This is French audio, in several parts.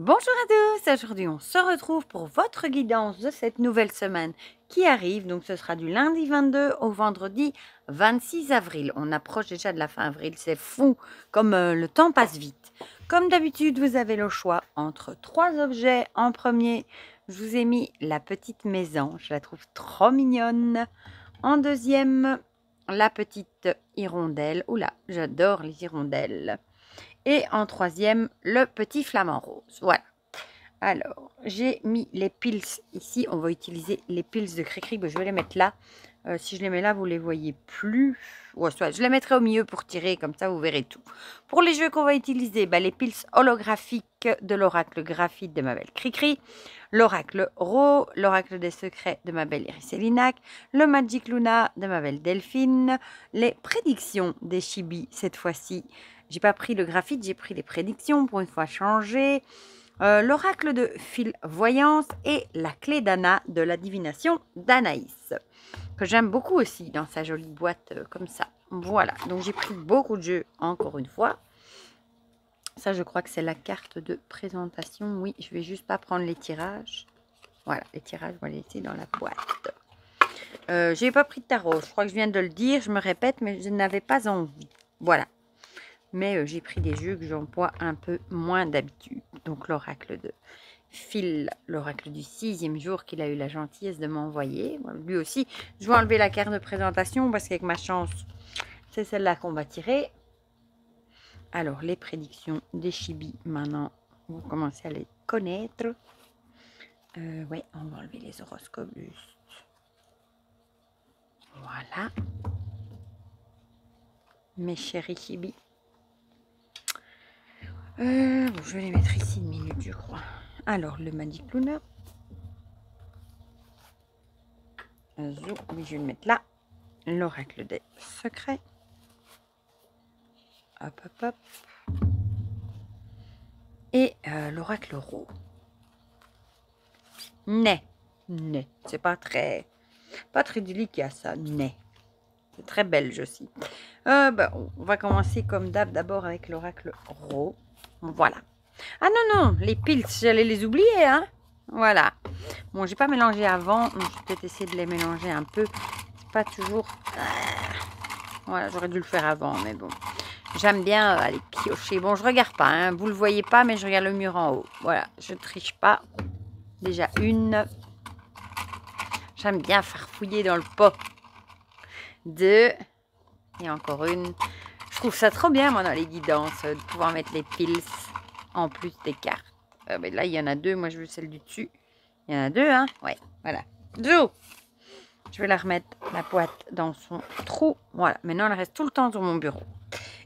Bonjour à tous, aujourd'hui on se retrouve pour votre guidance de cette nouvelle semaine qui arrive. Donc ce sera du lundi 22 au vendredi 26 avril. On approche déjà de la fin avril, c'est fou comme le temps passe vite. Comme d'habitude, vous avez le choix entre trois objets. En premier, je vous ai mis la petite maison, je la trouve trop mignonne. En deuxième, la petite hirondelle. Oula, j'adore les hirondelles. Et en troisième, le petit flamant rose. Voilà. Alors, j'ai mis les pils ici. On va utiliser les pils de Cricri. Je vais les mettre là. Si je les mets là, vous ne les voyez plus. Ouais, soit, je les mettrai au milieu pour tirer. Comme ça, vous verrez tout. Pour les jeux qu'on va utiliser, les pils holographiques de l'oracle graphite de ma belle Cricri. L'oracle Ro, l'oracle des secrets de ma belle Iris Elinac, le Magic Luna de ma belle Delphine, les prédictions des Chibi cette fois-ci. J'ai pas pris le graphite, j'ai pris les prédictions pour une fois changé. L'oracle de Phil Voyance et la clé d'Anna de la divination d'Anaïs, que j'aime beaucoup aussi dans sa jolie boîte comme ça. Voilà, donc j'ai pris beaucoup de jeux encore une fois. Ça, je crois que c'est la carte de présentation. Oui, je vais juste pas prendre les tirages. Voilà, les tirages, on va les laisser dans la boîte. J'ai pas pris de tarot. Je crois que je viens de le dire. Je me répète, mais je n'avais pas envie. Voilà. Mais j'ai pris des jeux que j'emploie un peu moins d'habitude. Donc, l'oracle de Phil, l'oracle du 6e jour qu'il a eu la gentillesse de m'envoyer. Lui aussi, je vais enlever la carte de présentation parce qu'avec ma chance, c'est celle-là qu'on va tirer. Alors, les prédictions des Chibi, maintenant, vous commencez à les connaître. Ouais, on va enlever les horoscopes juste. Voilà. Mes chéris Chibi. Je vais les mettre ici une minute, je crois. Alors, le Magic Luna. Oui, je vais le mettre là. L'oracle des secrets. Hop, hop, hop. Et l'oracle Ro. Né. C'est pas très délicat ça. Né. C'est très belge aussi. On va commencer comme d'abord avec l'oracle Ro. Voilà. Ah non, les pils, j'allais les oublier, hein. Voilà. Bon, j'ai pas mélangé avant. Je vais peut-être essayer de les mélanger un peu. C'est pas toujours... Voilà, j'aurais dû le faire avant, mais bon. J'aime bien aller piocher. Bon, je regarde pas, hein. Vous le voyez pas, mais je regarde le mur en haut. Voilà, je triche pas. Déjà une. J'aime bien farfouiller dans le pot. Deux. Et encore une. Je trouve ça trop bien, moi, dans les guidances, de pouvoir mettre les pils en plus des cartes. Mais là, il y en a deux. Moi, je veux celle du dessus. Il y en a deux, hein. Ouais, voilà. Deux. Je vais la remettre, la boîte, dans son trou. Voilà, maintenant, elle reste tout le temps sur mon bureau.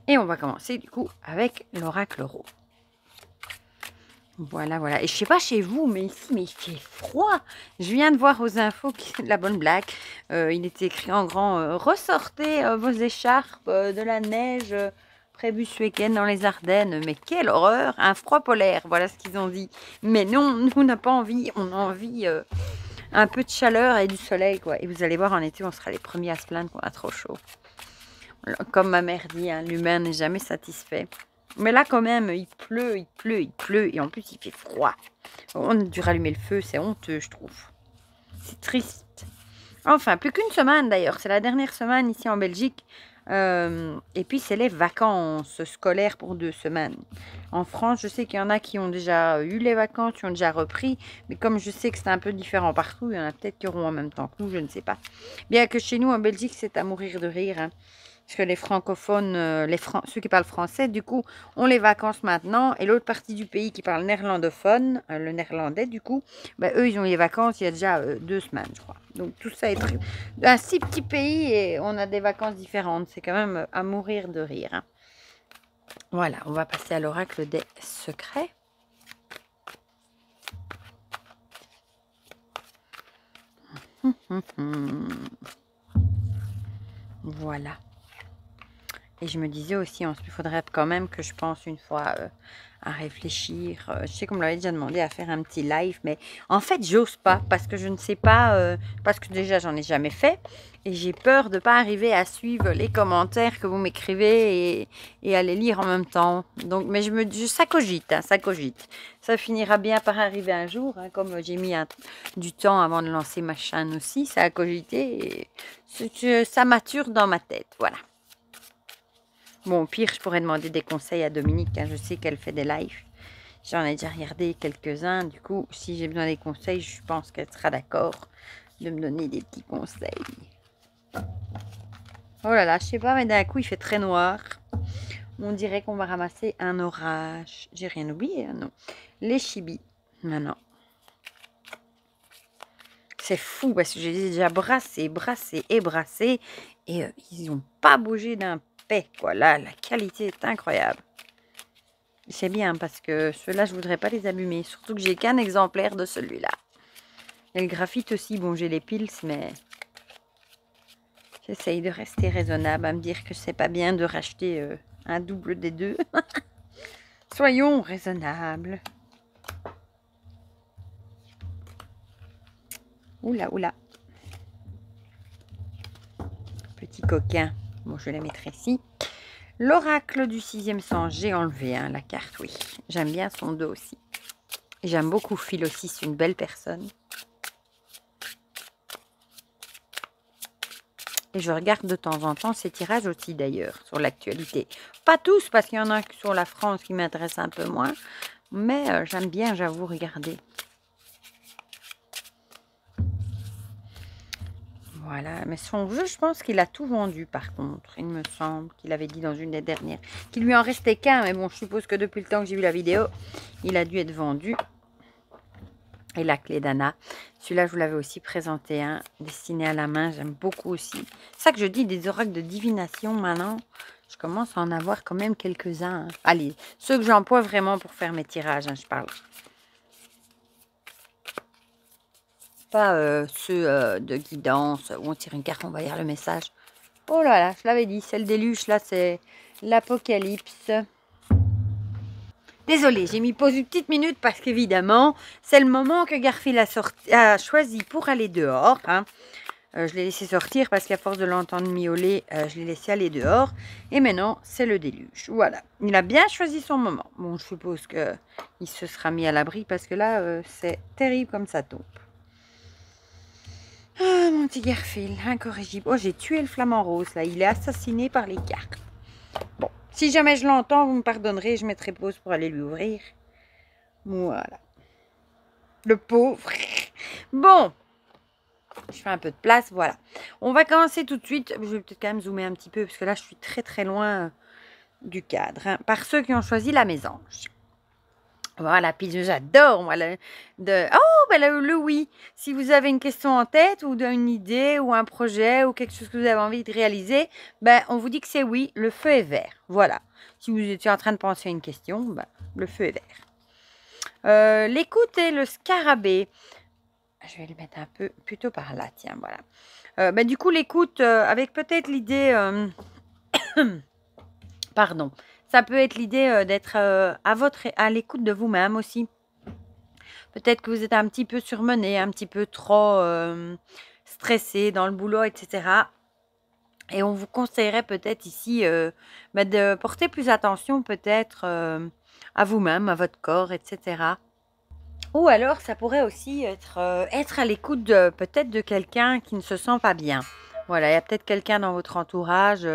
Et on va commencer, du coup, avec l'oracle Ro. Voilà. Et je sais pas chez vous, mais ici, il fait froid. Je viens de voir aux infos de la bonne blague. Il était écrit en grand ressortez vos écharpes de la neige prévue ce week-end dans les Ardennes. Mais quelle horreur! Un froid polaire, voilà ce qu'ils ont dit. Mais non, nous, on n'a pas envie. On a envie un peu de chaleur et du soleil, quoi. Et vous allez voir, en été, on sera les premiers à se plaindre qu'on a trop chaud. Comme ma mère dit, hein, l'humain n'est jamais satisfait. Mais là, quand même, il pleut. Et en plus, il fait froid. On a dû rallumer le feu. C'est honteux, je trouve. C'est triste. Enfin, plus qu'une semaine, d'ailleurs. C'est la dernière semaine ici en Belgique. Et puis, c'est les vacances scolaires pour 2 semaines. En France, je sais qu'il y en a qui ont déjà eu les vacances, qui ont déjà repris. Mais comme je sais que c'est un peu différent partout, il y en a peut-être qui auront en même temps que nous, je ne sais pas. Bien que chez nous, en Belgique, c'est à mourir de rire, hein. Parce que les francophones, ceux qui parlent français, du coup, ont les vacances maintenant. Et l'autre partie du pays qui parle néerlandophone, le néerlandais, du coup, eux, ils ont les vacances il y a déjà 2 semaines, je crois. Donc, tout ça est un si petit pays et on a des vacances différentes. C'est quand même à mourir de rire, hein. Voilà, on va passer à l'oracle des secrets. Voilà. Et je me disais aussi, il faudrait quand même que je pense une fois à réfléchir. Je sais qu'on me l'avait déjà demandé à faire un petit live, mais en fait, j'ose pas parce que je ne sais pas, parce que déjà, j'en ai jamais fait et j'ai peur de pas arriver à suivre les commentaires que vous m'écrivez et à les lire en même temps. Donc, mais ça cogite, hein, ça cogite. Ça finira bien par arriver un jour, hein, comme j'ai mis du temps avant de lancer ma chaîne aussi, ça a cogité et ça mature dans ma tête, voilà. Bon, au pire, je pourrais demander des conseils à Dominique, hein, je sais qu'elle fait des lives. J'en ai déjà regardé quelques-uns, du coup, si j'ai besoin des conseils, je pense qu'elle sera d'accord de me donner des petits conseils. Oh là là, je sais pas, mais d'un coup, il fait très noir. On dirait qu'on va ramasser un orage. J'ai rien oublié, hein, non. Les chibis, maintenant. C'est fou parce que j'ai déjà brassé et brassé et ils n'ont pas bougé d'un pet, quoi. Là, la qualité est incroyable. C'est bien parce que ceux-là, je voudrais pas les abîmer. Surtout que j'ai qu'un exemplaire de celui-là. Et le graphite aussi, bon, j'ai les pils, mais j'essaye de rester raisonnable, à me dire que c'est pas bien de racheter un double des deux. Soyons raisonnables. Oula, oula. Petit coquin. Bon, je les mettrai ici. L'oracle du 6e sens, j'ai enlevé la carte, oui. J'aime bien son dos aussi. J'aime beaucoup Phil aussi, c'est une belle personne. Et je regarde de temps en temps ces tirages aussi d'ailleurs, sur l'actualité. Pas tous, parce qu'il y en a sur la France qui m'intéressent un peu moins. Mais j'aime bien, j'avoue, regarder. Voilà, mais son jeu, je pense qu'il a tout vendu par contre. Il me semble qu'il avait dit dans une des dernières qu'il lui en restait qu'un. Mais bon, je suppose que depuis le temps que j'ai vu la vidéo, il a dû être vendu. Et la clé d'Anna. Celui-là, je vous l'avais aussi présenté, dessiné à la main. J'aime beaucoup aussi. C'est ça que je dis, des oracles de divination maintenant. Je commence à en avoir quand même quelques-uns. Allez, ceux que j'emploie vraiment pour faire mes tirages, je parle. Pas ceux de guidance où on tire une carte, on va lire le message. Oh là là, je l'avais dit, c'est le déluge, là c'est l'apocalypse. Désolée, j'ai mis pause une petite minute parce qu'évidemment, c'est le moment que Garfield a choisi pour aller dehors. Je l'ai laissé sortir parce qu'à force de l'entendre miauler, je l'ai laissé aller dehors. Et maintenant, c'est le déluge. Voilà, il a bien choisi son moment. Bon, je suppose qu'il se sera mis à l'abri parce que là, c'est terrible comme ça tombe. Ah, mon petit Garfield, incorrigible. Oh, j'ai tué le flamant rose, là. Il est assassiné par les cartes. Bon, si jamais je l'entends, vous me pardonnerez, je mettrai pause pour aller lui ouvrir. Voilà. Le pauvre. Bon, je fais un peu de place, voilà. On va commencer tout de suite. Je vais peut-être quand même zoomer un petit peu, parce que là, je suis très très loin du cadre. Par ceux qui ont choisi la mésange. Voilà, puis j'adore, moi, le oui. Si vous avez une question en tête, ou une idée, ou un projet, ou quelque chose que vous avez envie de réaliser, on vous dit que c'est oui, le feu est vert. Voilà. Si vous étiez en train de penser à une question, le feu est vert. L'écoute et le scarabée. Je vais le mettre un peu plutôt par là, tiens, voilà. Du coup, l'écoute, avec peut-être l'idée... pardon. Ça peut être l'idée d'être à l'écoute de vous-même aussi. Peut-être que vous êtes un petit peu surmené, un petit peu trop stressé dans le boulot, etc. Et on vous conseillerait peut-être ici de porter plus attention peut-être à vous-même, à votre corps, etc. Ou alors, ça pourrait aussi être à l'écoute peut-être de quelqu'un qui ne se sent pas bien. Voilà, il y a peut-être quelqu'un dans votre entourage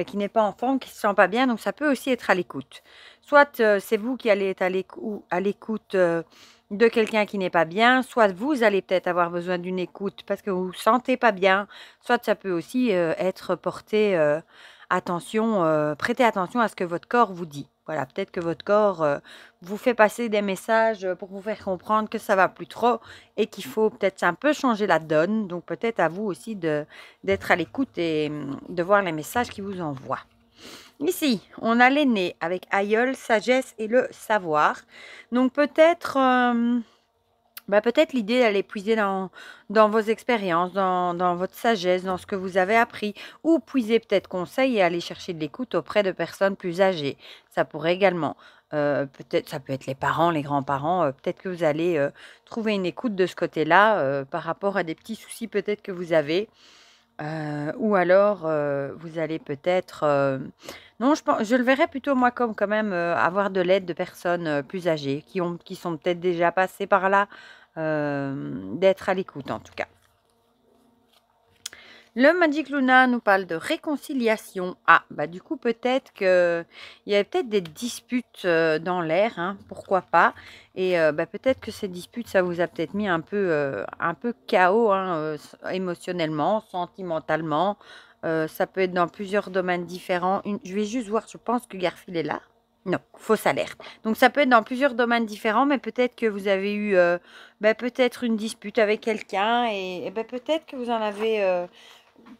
qui n'est pas en forme, qui ne se sent pas bien, donc ça peut aussi être à l'écoute. Soit c'est vous qui allez être à l'écoute de quelqu'un qui n'est pas bien, soit vous allez peut-être avoir besoin d'une écoute parce que vous ne vous sentez pas bien, soit ça peut aussi être porté attention, prêtez attention à ce que votre corps vous dit. Voilà, peut-être que votre corps vous fait passer des messages pour vous faire comprendre que ça va plus trop et qu'il faut peut-être un peu changer la donne. Donc peut-être à vous aussi d'être à l'écoute et de voir les messages qu'il vous envoie. Ici, on a l'aîné avec aïeul, sagesse et le savoir. Donc peut-être peut-être l'idée d'aller puiser dans vos expériences, dans votre sagesse, dans ce que vous avez appris, ou puiser peut-être conseil et aller chercher de l'écoute auprès de personnes plus âgées. Ça pourrait également peut-être ça peut être les parents, les grands-parents, peut-être que vous allez, trouver une écoute de ce côté-là, par rapport à des petits soucis peut-être que vous avez. Ou alors, vous allez peut-être, non je le verrais plutôt moi comme quand même, avoir de l'aide de personnes, plus âgées qui sont peut-être déjà passées par là, d'être à l'écoute en tout cas. Le Magic Luna nous parle de réconciliation. Ah, bah du coup peut-être qu'il y avait peut-être des disputes, dans l'air, hein, pourquoi pas? Et bah, peut-être que ces disputes, ça vous a peut-être mis un peu KO, hein, émotionnellement, sentimentalement. Ça peut être dans plusieurs domaines différents. Je vais juste voir, je pense que Garfield est là. Non, fausse alerte. Donc ça peut être dans plusieurs domaines différents, mais peut-être que vous avez eu, bah, peut-être une dispute avec quelqu'un et bah, peut-être que vous en avez,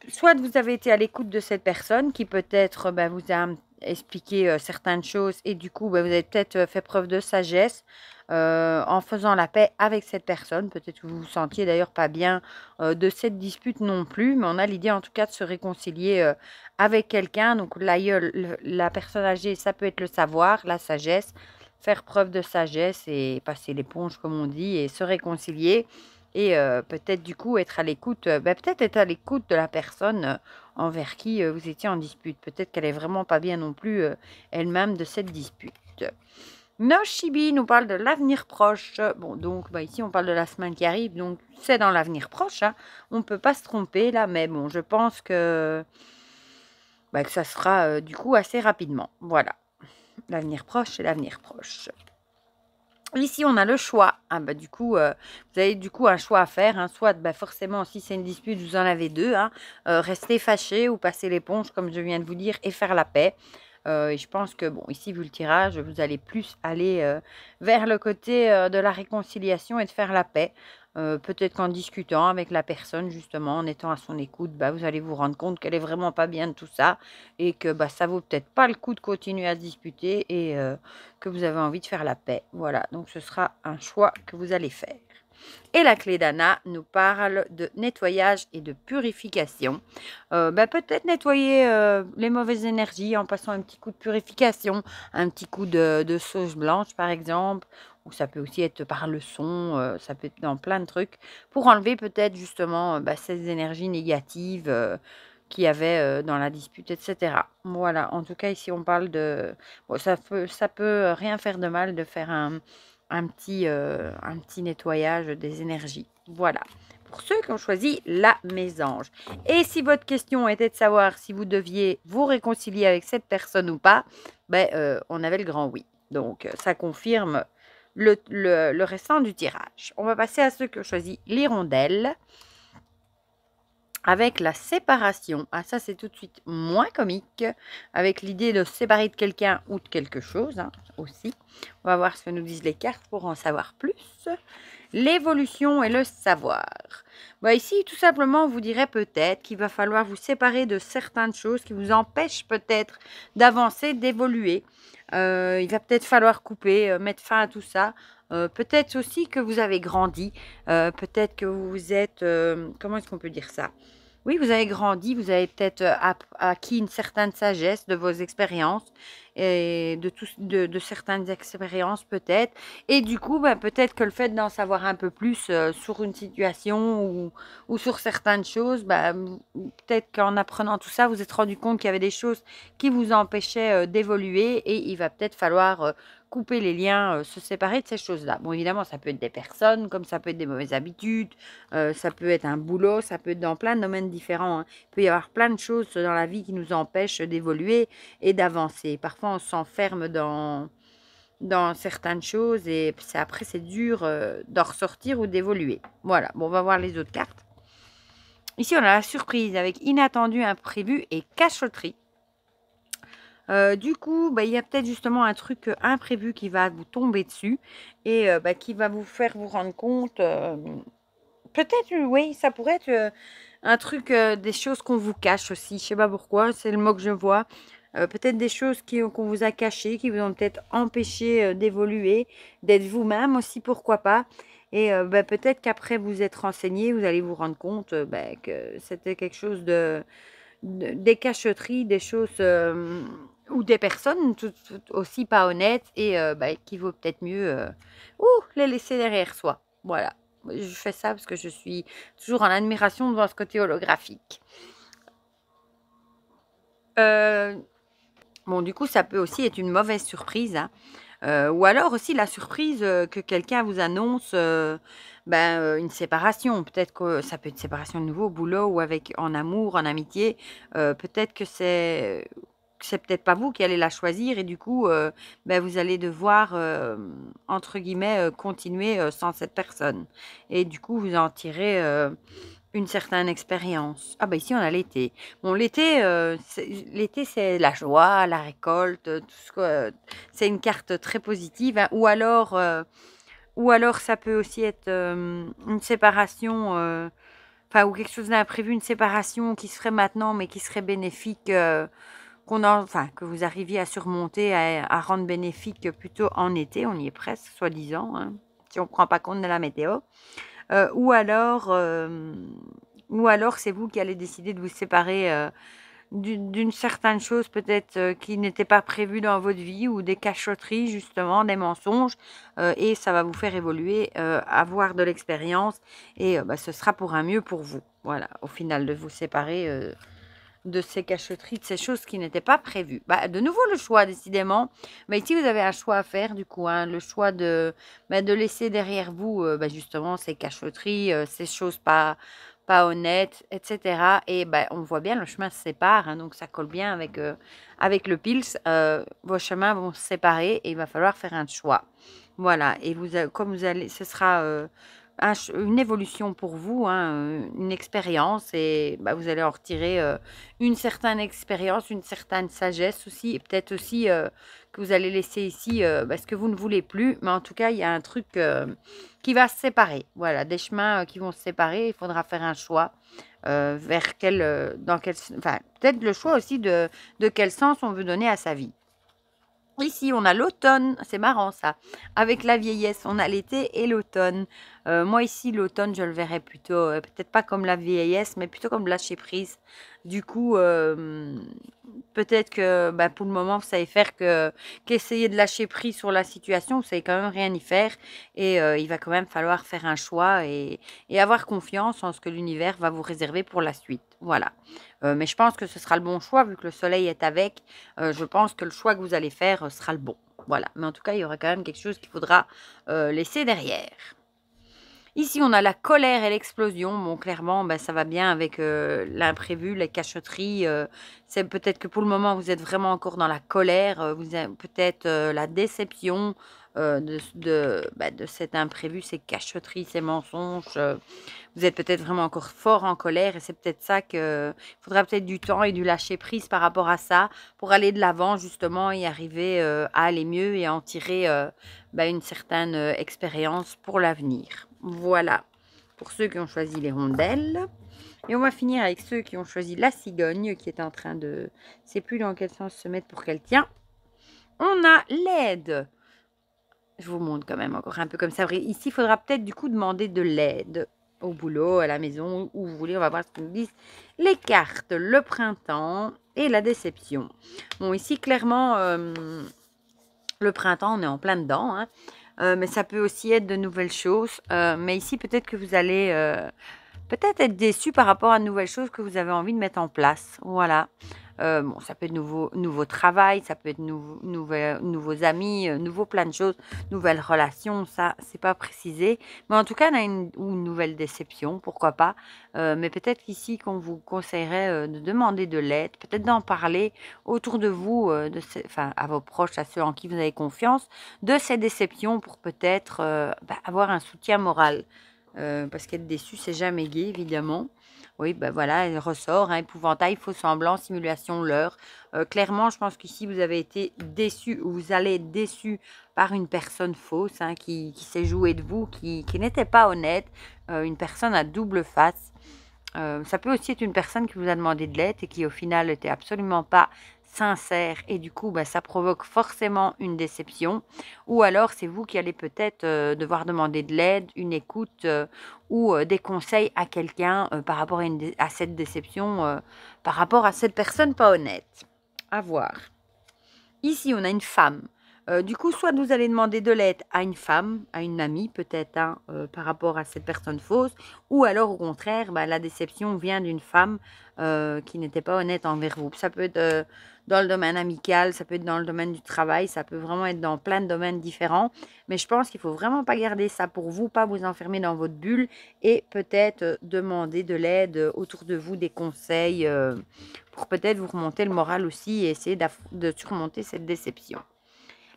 soit vous avez été à l'écoute de cette personne qui peut-être, bah, vous a expliqué, certaines choses et du coup, bah, vous avez peut-être, fait preuve de sagesse, en faisant la paix avec cette personne. Peut-être que vous vous sentiez d'ailleurs pas bien, de cette dispute non plus, mais on a l'idée en tout cas de se réconcilier, avec quelqu'un. Donc l'aïeul, la personne âgée, ça peut être le savoir, la sagesse, faire preuve de sagesse et passer l'éponge comme on dit et se réconcilier. Et peut-être du coup être à l'écoute, bah, peut-être être à l'écoute de la personne, envers qui, vous étiez en dispute. Peut-être qu'elle est vraiment pas bien non plus, elle-même de cette dispute. Noshibi nous parle de l'avenir proche. Bon donc, bah, ici on parle de la semaine qui arrive, donc c'est dans l'avenir proche, hein. On ne peut pas se tromper là, mais bon je pense que, bah, que ça sera, du coup assez rapidement. Voilà. L'avenir proche, c'est l'avenir proche. Ici, on a le choix. Ah bah, du coup, vous avez du coup un choix à faire, hein. Soit, bah, forcément, si c'est une dispute, vous en avez deux, hein. Rester fâché ou passer l'éponge, comme je viens de vous dire, et faire la paix. Et je pense que, bon, ici, vu le tirage, vous allez plus aller vers le côté de la réconciliation et de faire la paix. Peut-être qu'en discutant avec la personne, justement, en étant à son écoute, bah, vous allez vous rendre compte qu'elle est vraiment pas bien de tout ça et que bah, ça vaut peut-être pas le coup de continuer à se disputer et que vous avez envie de faire la paix. Voilà, donc ce sera un choix que vous allez faire. Et la clé d'Anna nous parle de nettoyage et de purification. Bah, peut-être nettoyer les mauvaises énergies en passant un petit coup de purification, un petit coup de sauge blanche par exemple, ou ça peut aussi être par le son, ça peut être dans plein de trucs, pour enlever peut-être justement bah, ces énergies négatives qu'il y avait dans la dispute, etc. Voilà, en tout cas ici on parle de... Bon, ça peut rien faire de mal de faire un petit nettoyage des énergies. Voilà, pour ceux qui ont choisi la mésange. Et si votre question était de savoir si vous deviez vous réconcilier avec cette personne ou pas, ben, on avait le grand oui. Donc, ça confirme le restant du tirage. On va passer à ceux qui ont choisi l'hirondelle. Avec la séparation. Ah, ça, c'est tout de suite moins comique. Avec l'idée de se séparer de quelqu'un ou de quelque chose, hein, aussi. On va voir ce que nous disent les cartes pour en savoir plus. L'évolution et le savoir. Bah, ici, tout simplement, on vous dirait peut-être qu'il va falloir vous séparer de certaines choses qui vous empêchent peut-être d'avancer, d'évoluer. Il va peut-être falloir couper, mettre fin à tout ça. Peut-être aussi que vous avez grandi. Peut-être que vous êtes... comment est-ce qu'on peut dire ça? Oui, vous avez grandi, vous avez peut-être acquis une certaine sagesse de vos expériences et de certaines expériences peut-être. Et du coup, bah, peut-être que le fait d'en savoir un peu plus sur une situation ou sur certaines choses, bah, peut-être qu'en apprenant tout ça, vous vous êtes rendu compte qu'il y avait des choses qui vous empêchaient d'évoluer et il va peut-être falloir couper les liens, se séparer de ces choses-là. Bon, évidemment, ça peut être des personnes, comme ça peut être des mauvaises habitudes, ça peut être un boulot, ça peut être dans plein de domaines différents, hein. Il peut y avoir plein de choses dans la vie qui nous empêchent d'évoluer et d'avancer. Parfois, on s'enferme dans certaines choses et après, c'est dur d'en ressortir ou d'évoluer. Voilà, bon, on va voir les autres cartes. Ici, on a la surprise avec inattendu, imprévu et cachotterie. Du coup, bah, il y a peut-être justement un truc imprévu qui va vous tomber dessus et bah, qui va vous faire vous rendre compte. Peut-être, oui, ça pourrait être un truc, des choses qu'on vous cache aussi. Je sais pas pourquoi, c'est le mot que je vois. Peut-être des choses qu'on vous a cachées, qui vous ont peut-être empêché d'évoluer, d'être vous-même aussi, pourquoi pas. Et bah, peut-être qu'après vous êtes renseigné, vous allez vous rendre compte bah, que c'était quelque chose des cachotteries, des choses ou des personnes tout aussi pas honnêtes et qui vaut peut-être mieux les laisser derrière soi. Voilà. Je fais ça parce que je suis toujours en admiration devant ce côté holographique. Bon, du coup, ça peut aussi être une mauvaise surprise, hein. Ou alors aussi la surprise que quelqu'un vous annonce une séparation. Peut-être que ça peut être une séparation de nouveau au boulot ou en amour, en amitié. Peut-être que c'est peut-être pas vous qui allez la choisir et du coup, vous allez devoir, entre guillemets, continuer sans cette personne. Et du coup, vous en tirez une certaine expérience. Ah bah ici on a l'été. Bon l'été c'est la joie, la récolte, tout ce que c'est une carte très positive, hein. Ou alors ça peut aussi être une séparation, ou quelque chose d'imprévu, une séparation qui se ferait maintenant mais qui serait bénéfique, que vous arriviez à surmonter, à rendre bénéfique plutôt en été. On y est presque, soi-disant, hein, si on ne prend pas compte de la météo. Euh, ou alors, euh, ou alors c'est vous qui allez décider de vous séparer d'une certaine chose peut-être qui n'était pas prévue dans votre vie ou des cachotteries justement, des mensonges et ça va vous faire évoluer, avoir de l'expérience et ce sera pour un mieux pour vous. Voilà, au final de vous séparer de ces cachotteries, de ces choses qui n'étaient pas prévues. De nouveau le choix, décidément. Mais ici, vous avez un choix à faire, du coup, hein, le choix de laisser derrière vous, justement, ces cachotteries, ces choses pas honnêtes, etc. Et on voit bien, le chemin se sépare, hein, donc ça colle bien avec le Pils. Vos chemins vont se séparer et il va falloir faire un choix. Voilà, et comme vous allez, ce sera une évolution pour vous, hein, une expérience et vous allez en retirer une certaine expérience, une certaine sagesse aussi et peut-être aussi que vous allez laisser ici ce que vous ne voulez plus. Mais en tout cas, il y a un truc qui va se séparer. Voilà, des chemins qui vont se séparer. Il faudra faire un choix vers peut-être le choix aussi de quel sens on veut donner à sa vie. Ici, on a l'automne, c'est marrant ça. Avec la vieillesse, on a l'été et l'automne. Moi ici, l'automne, je le verrais plutôt, peut-être pas comme la vieillesse, mais plutôt comme lâcher prise. Du coup, peut-être que pour le moment, vous savez faire qu'essayer de lâcher prise sur la situation, vous savez quand même rien y faire. Et il va quand même falloir faire un choix et avoir confiance en ce que l'univers va vous réserver pour la suite. Voilà. Mais je pense que ce sera le bon choix vu que le soleil est avec. Je pense que le choix que vous allez faire sera le bon. Voilà. Mais en tout cas, il y aura quand même quelque chose qu'il faudra laisser derrière. Ici, on a la colère et l'explosion. Bon, clairement, ça va bien avec l'imprévu, les cachotteries. C'est peut-être que pour le moment, vous êtes vraiment encore dans la colère. Vous avez peut-être la déception de cet imprévu, ces cachotteries, ces mensonges. Vous êtes peut-être vraiment encore fort en colère et c'est peut-être ça que il faudra peut-être du temps et du lâcher prise par rapport à ça pour aller de l'avant justement et arriver à aller mieux et à en tirer une certaine expérience pour l'avenir. Voilà pour ceux qui ont choisi les rondelles. Et on va finir avec ceux qui ont choisi la cigogne qui est en train de... Je ne sais plus dans quel sens se mettre pour qu'elle tient. On a l'aide. Je vous montre quand même encore un peu comme ça. Ici, il faudra peut-être du coup demander de l'aide au boulot, à la maison, où vous voulez. On va voir ce qu'ils nous disent. Les cartes, le printemps et la déception. Bon, ici, clairement, le printemps, on est en plein dedans, hein. Mais ça peut aussi être de nouvelles choses. Mais ici, peut-être que vous allez peut-être être déçu par rapport à de nouvelles choses que vous avez envie de mettre en place. Voilà. Ça peut être nouveau travail, ça peut être nouveaux amis, nouveau plein de choses, nouvelles relations, ça, c'est pas précisé. Mais en tout cas, on a une nouvelle déception, pourquoi pas. Mais peut-être qu'ici, qu'on vous conseillerait de demander de l'aide, peut-être d'en parler autour de vous, à vos proches, à ceux en qui vous avez confiance, de ces déceptions pour peut-être avoir un soutien moral. Parce qu'être déçu, c'est jamais gai, évidemment. Oui, voilà, il ressort, hein, épouvantail, faux semblant, simulation, leurre. Clairement, je pense qu'ici, vous avez été déçu, ou vous allez être déçu par une personne fausse, hein, qui s'est jouée de vous, qui n'était pas honnête, une personne à double face. Ça peut aussi être une personne qui vous a demandé de l'aide et qui, au final, n'était absolument pas sincère et du coup, ça provoque forcément une déception. Ou alors, c'est vous qui allez peut-être devoir demander de l'aide, une écoute ou des conseils à quelqu'un par rapport à cette déception, par rapport à cette personne pas honnête. À voir. Ici, on a une femme. Du coup, soit vous allez demander de l'aide à une femme, à une amie peut-être, hein, par rapport à cette personne fausse, ou alors au contraire, bah, la déception vient d'une femme qui n'était pas honnête envers vous. Ça peut être dans le domaine amical, ça peut être dans le domaine du travail, ça peut vraiment être dans plein de domaines différents. Mais je pense qu'il faut vraiment pas garder ça pour vous, pas vous enfermer dans votre bulle et peut-être demander de l'aide autour de vous, des conseils pour peut-être vous remonter le moral aussi et essayer de surmonter cette déception.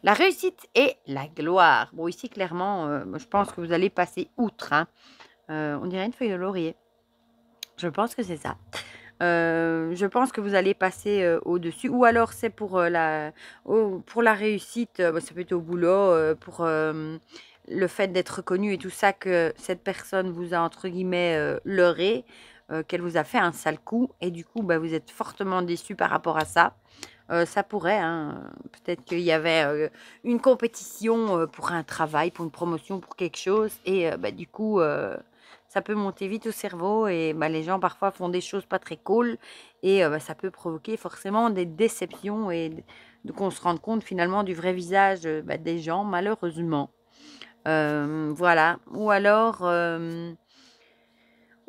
La réussite et la gloire. Bon, ici, clairement, je pense que vous allez passer outre. Hein. On dirait une feuille de laurier. Je pense que c'est ça. Je pense que vous allez passer au-dessus. Ou alors, c'est pour la réussite. Ça peut être au boulot, pour le fait d'être reconnu et tout ça, que cette personne vous a, entre guillemets, leurré, qu'elle vous a fait un sale coup. Et du coup, bah, vous êtes fortement déçu par rapport à ça. Ça pourrait, hein, peut-être qu'il y avait une compétition pour un travail, pour une promotion, pour quelque chose. Et bah, du coup, ça peut monter vite au cerveau. Et bah, les gens parfois font des choses pas très cool. Et bah, ça peut provoquer forcément des déceptions et qu'on se rende compte finalement du vrai visage bah, des gens, malheureusement. Voilà.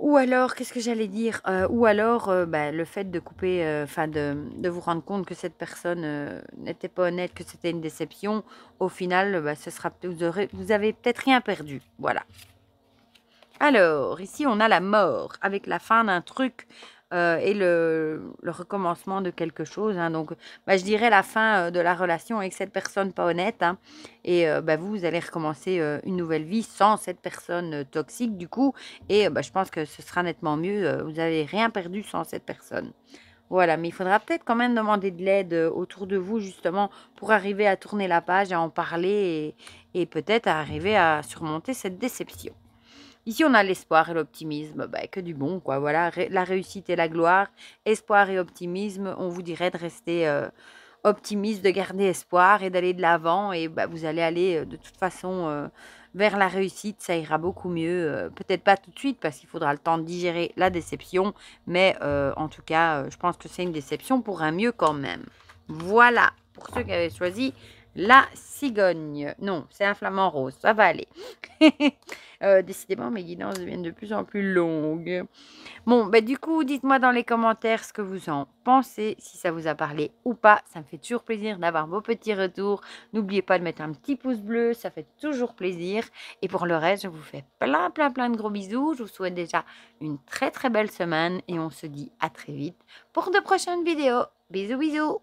Ou alors, qu'est-ce que j'allais dire? Ou alors, bah, le fait de couper, enfin de vous rendre compte que cette personne n'était pas honnête, que c'était une déception. Au final, bah, vous avez peut-être rien perdu. Voilà. Alors, ici, on a la mort avec la fin d'un truc et le recommencement de quelque chose. Hein. Donc, bah, je dirais la fin de la relation avec cette personne pas honnête. Hein. Et bah, vous allez recommencer une nouvelle vie sans cette personne toxique, du coup. Et bah, je pense que ce sera nettement mieux. Vous n'avez rien perdu sans cette personne. Voilà, mais il faudra peut-être quand même demander de l'aide autour de vous, justement, pour arriver à tourner la page, à en parler et peut-être à arriver à surmonter cette déception. Ici, on a l'espoir et l'optimisme, bah, que du bon, quoi. Voilà, la réussite et la gloire, espoir et optimisme. On vous dirait de rester optimiste, de garder espoir et d'aller de l'avant. Et bah, vous allez aller de toute façon vers la réussite, ça ira beaucoup mieux. Peut-être pas tout de suite parce qu'il faudra le temps de digérer la déception, mais en tout cas, je pense que c'est une déception pour un mieux quand même. Voilà, pour ceux qui avaient choisi la cigogne. Non, c'est un flamant rose, ça va aller. Décidément, mes guidances deviennent de plus en plus longues. Bon, bah, du coup, dites-moi dans les commentaires ce que vous en pensez, si ça vous a parlé ou pas. Ça me fait toujours plaisir d'avoir vos petits retours. N'oubliez pas de mettre un petit pouce bleu, ça fait toujours plaisir. Et pour le reste, je vous fais plein, plein, plein de gros bisous. Je vous souhaite déjà une très, très belle semaine et on se dit à très vite pour de prochaines vidéos. Bisous, bisous!